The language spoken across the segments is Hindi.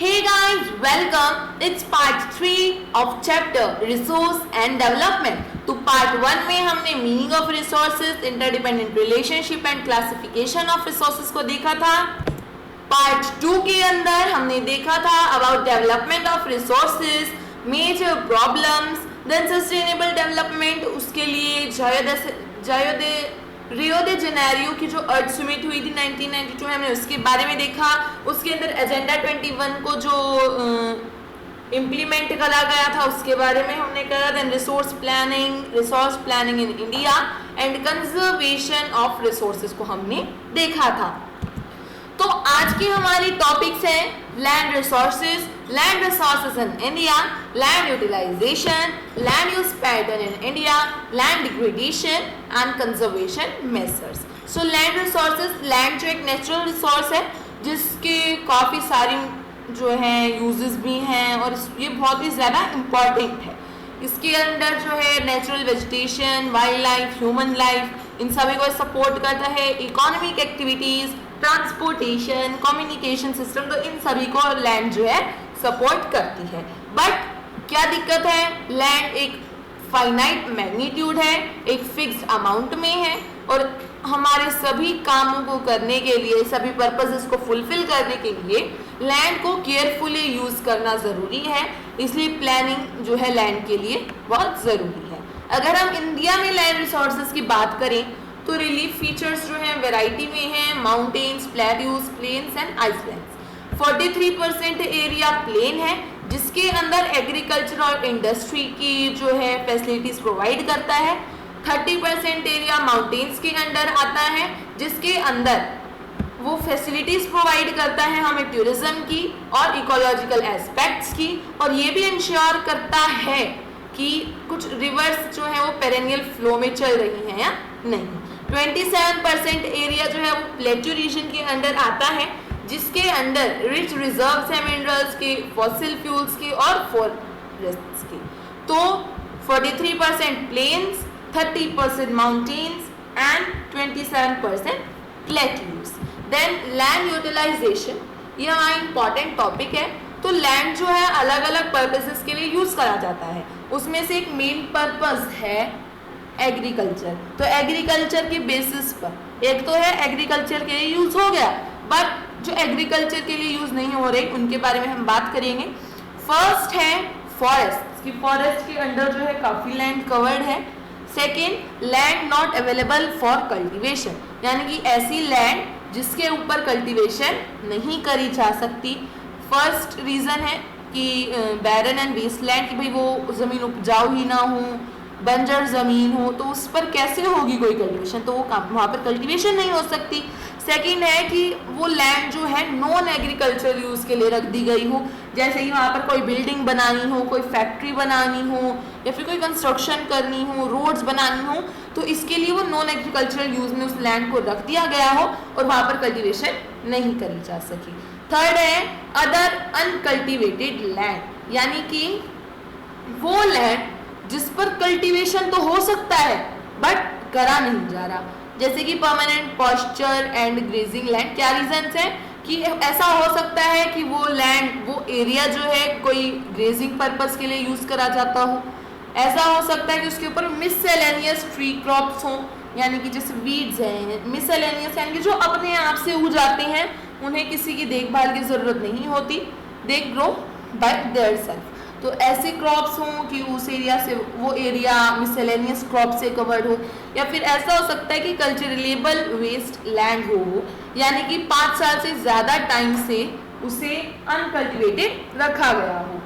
Hey guys, welcome. It's part 3 of chapter Resource and Development. तो पार्ट 1 में हमने meaning of resources, interdependent relationship and classification of resources को देखा था। पार्ट 2 के अंदर हमने देखा था about development of resources, major problems, then sustainable development. उसके लिए रियो दे जेनेरियो की जो अर्थ समिट हुई थी 1992 में, हमने उसके बारे में देखा। उसके अंदर एजेंडा 21 को जो इम्प्लीमेंट करा गया था उसके बारे में हमने करा। Then resource planning in India and conservation of resources को हमने देखा था। तो आज की हमारी टॉपिक्स हैं land resources in India, land utilisation, land use pattern in India, land degradation and conservation measures. So land resources, land जो एक नेचुरल रिसोर्स है जिसके काफ़ी सारी जो हैं यूजेस भी हैं और ये बहुत ही ज़्यादा इम्पॉर्टेंट है। इसके अंदर जो है natural vegetation, wild life, human life, इन सभी को सपोर्ट करता है। Economic activities, transportation, communication system, तो इन सभी को लैंड जो है सपोर्ट करती है। बट क्या दिक्कत है, लैंड एक फाइनाइट मैग्नीट्यूड है, एक फिक्स्ड अमाउंट में है और हमारे सभी कामों को करने के लिए, सभी पर्पसेस को फुलफिल करने के लिए लैंड को केयरफुली यूज़ करना ज़रूरी है। इसलिए प्लानिंग जो है लैंड के लिए बहुत ज़रूरी है। अगर हम इंडिया में लैंड रिसोर्सेज की बात करें तो रिलीफ फीचर्स जो हैं वैरायटी में हैं, mountains, plateaus, plains and islands. 43% area plain है जिसके अंदर एग्रीकल्चर और इंडस्ट्री की जो है फैसिलिटीज प्रोवाइड करता है। 30% एरिया माउंटेन्स के अंडर आता है जिसके अंदर वो फैसिलिटीज प्रोवाइड करता है हमें टूरिज्म की और इकोलॉजिकल एस्पेक्ट्स की, और ये भी इंश्योर करता है कि कुछ रिवर्स जो है वो पेरेनियल फ्लो में चल रही हैं या नहीं। 27% एरिया जो है वो प्लेट्यू रीजन के अंडर आता है जिसके अंदर रिच रिजर्व्स हैं मिनरल्स के, फॉसिल फ्यूल्स के और फॉरेस्ट्स के। तो 43% plains, 30% mountains and 27% plateaus. Then land utilisation, ये हमारा इंपॉर्टेंट टॉपिक है। तो लैंड जो है अलग अलग पर्पसेस के लिए यूज़ करा जाता है। उसमें से एक मेन पर्पस है एग्रीकल्चर। तो एग्रीकल्चर के बेसिस पर एक तो है एग्रीकल्चर के लिए यूज़ हो गया, बट जो एग्रीकल्चर के लिए यूज़ नहीं हो रहे उनके बारे में हम बात करेंगे। फर्स्ट है फॉरेस्ट की, फॉरेस्ट के अंडर जो है काफ़ी लैंड कवर्ड है। Second, land not available for cultivation, यानी कि ऐसी लैंड जिसके ऊपर कल्टिवेशन नहीं करी जा सकती। फर्स्ट रीज़न है कि बैरन एंड वेस्टलैंड, कि भाई वो ज़मीन उपजाऊ ही ना हो, बंजर ज़मीन हो, तो उस पर कैसे होगी कोई कल्टिवेशन, तो वो वहाँ पर कल्टिवेशन नहीं हो सकती। सेकंड है कि वो लैंड जो है नॉन एग्रीकल्चर यूज़ के लिए रख दी गई हो, जैसे कि वहाँ पर कोई बिल्डिंग बनानी हो, कोई फैक्ट्री बनानी हो या फिर कोई कंस्ट्रक्शन करनी हो, रोड्स बनानी हो, तो इसके लिए वो नॉन एग्रीकल्चरल यूज़ में उस लैंड को रख दिया गया हो और वहाँ पर कल्टिवेशन नहीं करी जा सकी। थर्ड है अदर अनकल्टिवेटेड लैंड, यानी कि वो लैंड जिस पर कल्टीवेशन तो हो सकता है बट करा नहीं जा रहा, जैसे कि permanent pasture and grazing land. क्या रीजंस हैं कि ऐसा हो सकता है कि वो लैंड, वो एरिया जो है कोई ग्रेजिंग पर्पस के लिए यूज़ करा जाता हो। ऐसा हो सकता है कि उसके ऊपर मिससेलेनियस ट्री क्रॉप्स हों, यानी कि जैसे वीड्स हैं, मिससेलेनियस यानी कि जो अपने आप से उग जाते हैं, उन्हें किसी की देखभाल की ज़रूरत नहीं होती, they grow by their self. तो ऐसे क्रॉप्स हों कि उस एरिया से, वो एरिया मिससेलेनियस क्रॉप से कवर्ड हो, या फिर ऐसा हो सकता है कि कल्चरेबल वेस्ट लैंड हो, यानी कि 5 साल से ज़्यादा टाइम से उसे अनकल्टिवेटेड रखा गया हो।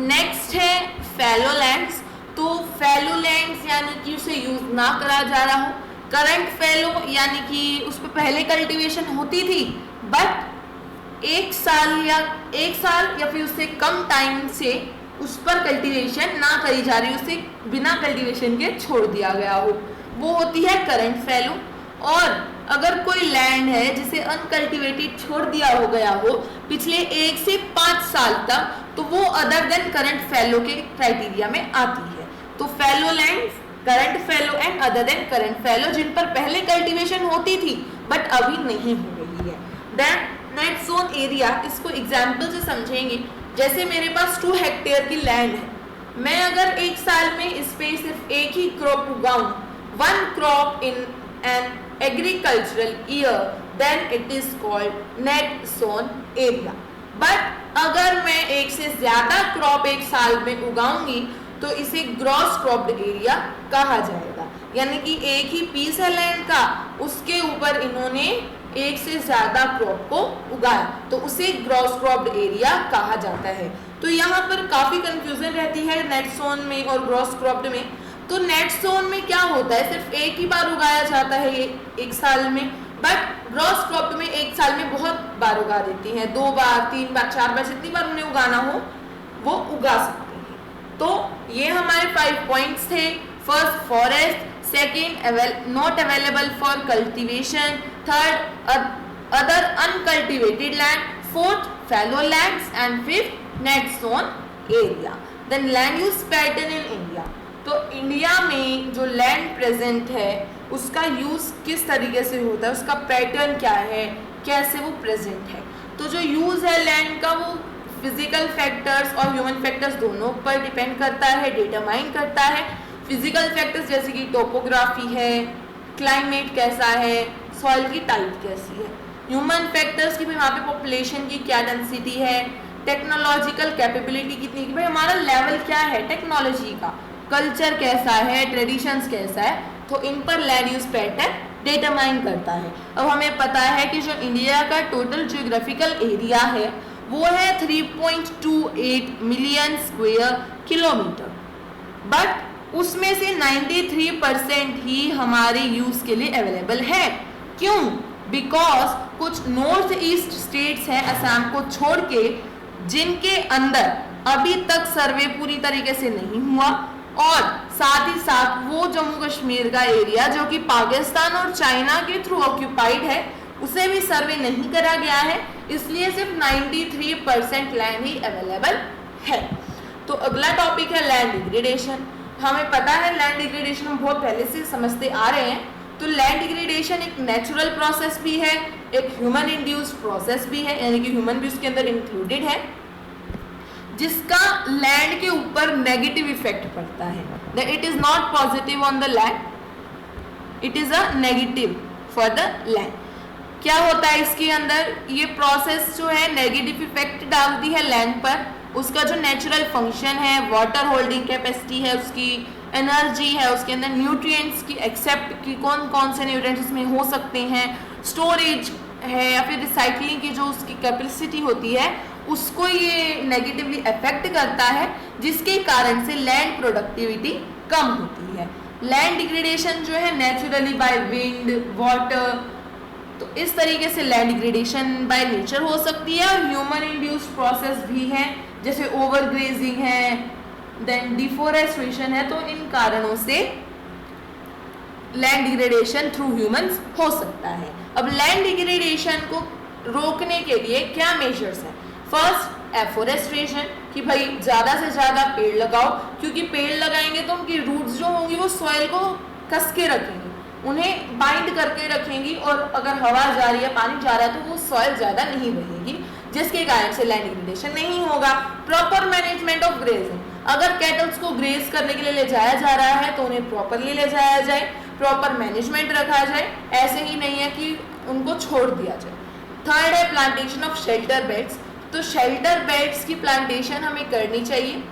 नेक्स्ट है फैलो लैंड्स। तो फैलो लैंड्स यानी कि उसे यूज़ ना करा जा रहा हो। करंट फैलो यानी कि उस पर पहले कल्टिवेशन होती थी बट एक साल या फिर उससे कम टाइम से उस पर कल्टीवेशन ना करी जा रही, उसे बिना कल्टीवेशन के छोड़ दिया गया हो, वो होती है करंट फैलो। और अगर कोई लैंड है जिसे अनकल्टिवेटेड छोड़ दिया हो गया हो पिछले 1 से 5 साल तक, तो वो अदर देन करंट फैलो के क्राइटेरिया में आती है। तो fallow land, current fallow and other than current fallow, जिन पर पहले कल्टीवेशन होती थी बट अभी नहीं हो रही है। देन नेट जोन एरिया, इसको एग्जाम्पल से समझेंगे। जैसे मेरे पास 2 हेक्टेयर की लैंड है, मैं अगर एक साल में इस पे सिर्फ एक ही क्रॉप उगाऊं, 1 crop in an agricultural year, then it is called net sown area. But अगर मैं एक से ज्यादा क्रॉप एक साल में उगाऊंगी तो इसे ग्रॉस क्रॉप्ड एरिया कहा जाएगा। यानी कि एक ही पीस है लैंड का, उसके ऊपर इन्होंने एक से ज्यादा क्रॉप को उगाया तो उसे ग्रॉस क्रॉप्ड एरिया कहा जाता है। तो यहाँ पर काफी कंफ्यूजन रहती है नेट जोन में और ग्रॉस क्रॉप्ड में। तो नेट जोन में क्या होता है, सिर्फ एक ही बार उगाया जाता है ये एक साल में, बट ग्रॉस क्रॉप्ड में एक साल में बहुत बार उगा देती हैं, 2 बार 3 बार 4 बार, जितनी बार उन्हें उगाना हो वो उगा सकते हैं। तो ये हमारे 5 पॉइंट्स थे। First forest, second not available for cultivation, third other uncultivated land, fourth fallow lands and fifth net sown area. Then land use pattern in India. तो इंडिया में जो लैंड प्रेजेंट है उसका यूज किस तरीके से होता है, उसका पैटर्न क्या है, कैसे वो प्रेजेंट है। तो जो यूज है लैंड का वो फिजिकल फैक्टर्स और ह्यूमन फैक्टर्स दोनों पर डिपेंड करता है, डिटरमाइन करता है। फिजिकल फैक्टर्स जैसे कि टोपोग्राफी है, क्लाइमेट कैसा है, सॉइल की टाइप कैसी है। ह्यूमन फैक्टर्स की भाई वहाँ पे पॉपुलेशन की क्या डेंसिटी है, टेक्नोलॉजिकल कैपेबिलिटी कितनी कि भाई हमारा लेवल क्या है टेक्नोलॉजी का, कल्चर कैसा है, ट्रेडिशंस कैसा है। तो इन पर लैंड यूज पैटर्न डिटरमाइन करता है। अब हमें पता है कि जो इंडिया का टोटल जियोग्राफिकल एरिया है वो है 3.28 मिलियन स्क्वायर किलोमीटर, बट उसमें से 93% ही हमारे यूज के लिए अवेलेबल है। क्यों? बिकॉज कुछ नॉर्थ ईस्ट स्टेट्स हैं असम को छोड़ के जिनके अंदर अभी तक सर्वे पूरी तरीके से नहीं हुआ, और साथ ही साथ वो जम्मू कश्मीर का एरिया जो कि पाकिस्तान और चाइना के थ्रू ऑक्यूपाइड है उसे भी सर्वे नहीं करा गया है, इसलिए सिर्फ 93% लैंड ही अवेलेबल है। तो अगला टॉपिक है लैंड डिग्रेडेशन। हमें पता है लैंड डिग्रेडेशन हम बहुत पहले से समझते आ रहे हैं। तो लैंड डिग्रेडेशन एक नेचुरल प्रोसेस भी है, एक ह्यूमन इंड्यूस्ड प्रोसेस भी है, यानी कि ह्यूमन भी उसके अंदर इंक्लूडेड है, जिसका लैंड के ऊपर नेगेटिव इफेक्ट पड़ता है। That it is not positive on the land, it is a negative for the land. क्या होता है इसके अंदर, ये प्रोसेस जो है नेगेटिव इफेक्ट डालती है लैंड पर। उसका जो नेचुरल फंक्शन है, वाटर होल्डिंग कैपेसिटी है, उसकी एनर्जी है, उसके अंदर न्यूट्रिएंट्स की एक्सेप्ट की कौन कौन से न्यूट्रिएंट्स इसमें हो सकते हैं, स्टोरेज है या फिर रिसाइकलिंग की जो उसकी कैपेसिटी होती है उसको ये नेगेटिवली अफेक्ट करता है, जिसके कारण से लैंड प्रोडक्टिविटी कम होती है। लैंड डिग्रेडेशन जो है नेचुरली बाय विंड, वाटर, तो इस तरीके से लैंड डिग्रेडेशन बाय नेचर हो सकती है। और ह्यूमन इंड्यूस्ड प्रोसेस भी है, जैसे ओवरग्रेजिंग है, देन डिफोरेस्टेशन है। तो इन कारणों से लैंड डिग्रेडेशन थ्रू ह्यूमंस हो सकता है। अब लैंड डिग्रेडेशन को रोकने के लिए क्या मेजर्स हैं? फर्स्ट एफोरेस्ट्रेशन, कि भाई ज़्यादा से ज़्यादा पेड़ लगाओ, क्योंकि पेड़ लगाएंगे तो उनकी रूट्स जो होंगी वो सॉइल को कस के रखेंगी, उन्हें बाइंड करके रखेंगी, और अगर हवा जा रही है, पानी जा रहा है तो वो सॉइल ज़्यादा नहीं बहेगी, जिसके कारण से लैंड डिग्रेडेशन नहीं होगा। प्रॉपर मैनेजमेंट ऑफ ग्रेजिंग, अगर कैटल्स को ग्रेज करने के लिए ले जाया जा रहा है तो उन्हें प्रॉपरली ले जाया जाए, प्रॉपर मैनेजमेंट रखा जाए, ऐसे ही नहीं है कि उनको छोड़ दिया जाए। थर्ड है प्लांटेशन ऑफ शेल्टर बेड्स। तो शेल्टर बेड्स की प्लांटेशन हमें करनी चाहिए।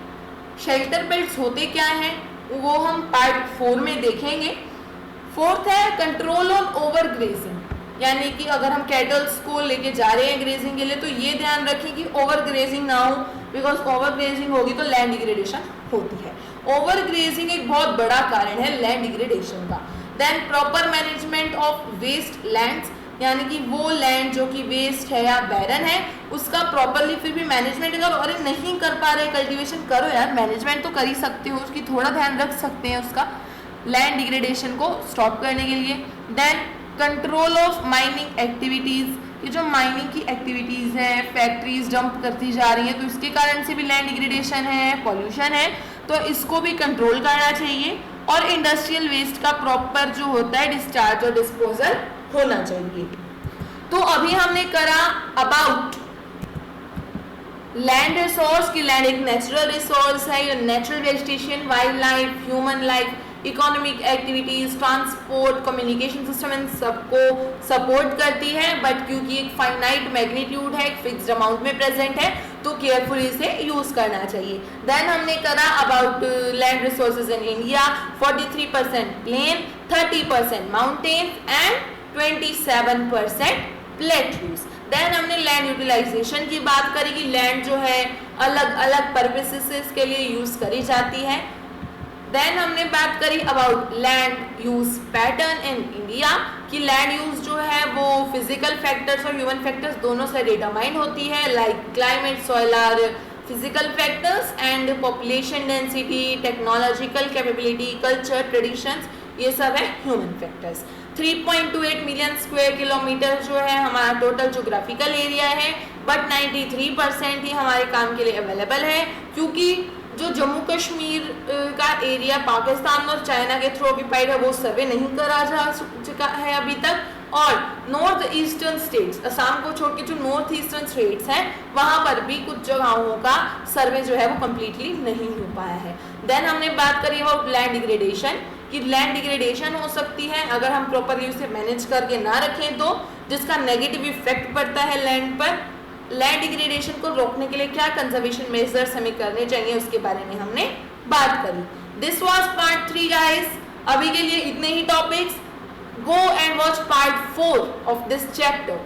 शेल्टर बेड्स होते क्या हैं वो हम पार्ट 4 में देखेंगे। फोर्थ है कंट्रोल ऑन ओवर ग्रेजिंग, यानी कि अगर हम कैटल्स को लेके जा रहे हैं ग्रेजिंग के लिए तो ये ध्यान रखें कि ओवर ग्रेजिंग ना हो, बिकॉज ओवर ग्रेजिंग होगी तो लैंड डिग्रेडेशन होती है। ओवर ग्रेजिंग एक बहुत बड़ा कारण है लैंड डिग्रेडेशन का। Then proper management of waste lands, यानी कि वो लैंड जो कि वेस्ट है या बैरन है उसका प्रॉपरली फिर भी मैनेजमेंट करो। अरे नहीं कर पा रहे कल्टीवेशन, करो यार, मैनेजमेंट तो कर ही सकते हो, उसकी थोड़ा ध्यान रख सकते हैं उसका लैंड डिग्रेडेशन को स्टॉप करने के लिए। Then control of mining activities, ये जो माइनिंग की एक्टिविटीज़ हैं, फैक्ट्रीज डंप करती जा रही हैं तो इसके कारण से भी लैंड डिग्रेडेशन है, पॉल्यूशन है, तो इसको भी कंट्रोल करना चाहिए। और इंडस्ट्रियल वेस्ट का प्रॉपर जो होता है डिस्चार्ज और डिस्पोजल होना चाहिए। तो अभी हमने करा अबाउट लैंड रिसोर्स की लैंड एक नेचुरल रिसोर्स है, ये natural vegetation, wild life, human life, economic activities, transport, communication system in सबको सपोर्ट करती है, बट क्योंकि एक फाइनाइट मैग्नीट्यूड है, एक फिक्स्ड अमाउंट में प्रेजेंट है, तो केयरफुली इसे यूज करना चाहिए। देन हमने करा about land resources in India, 43% plain, 30% mountain and 27% plateaus. Then हमने लैंड यूटिलाइजेशन की बात करी कि लैंड जो है अलग अलग पर्पसेस के लिए यूज करी जाती है। देन हमने बात करी about land use pattern in India कि लैंड यूज जो है वो फिजिकल फैक्टर्स और ह्यूमन फैक्टर्स दोनों से डिटरमाइंड होती है, like climate, soil are physical factors and population density, technological capability, culture, traditions, ये सब है human factors. 3.28 million square kilometre जो है हमारा टोटल ज्योग्राफिकल एरिया है, बट 93% ही हमारे काम के लिए अवेलेबल है, क्योंकि जो जम्मू कश्मीर का एरिया पाकिस्तान और चाइना के थ्रू ऑक्यूपाइड है वो सर्वे नहीं करा जा चुका है अभी तक, और नॉर्थ ईस्टर्न स्टेट्स, असम को छोड़ के जो नॉर्थ ईस्टर्न स्टेट्स हैं वहाँ पर भी कुछ जगहों का सर्वे जो है वो कम्प्लीटली नहीं हो पाया है। देन हमने बात करी अबाउट लैंड डिग्रेडेशन कि लैंड डिग्रेडेशन हो सकती है अगर हम प्रॉपरली उसे मैनेज करके ना रखें तो, जिसका नेगेटिव इफेक्ट पड़ता है लैंड पर। लैंड डिग्रेडेशन को रोकने के लिए क्या कंजर्वेशन मेजर्स हमें करने चाहिए उसके बारे में हमने बात करी। This was part 3 guys. अभी के लिए इतने ही topics. Go and watch part 4 of this chapter.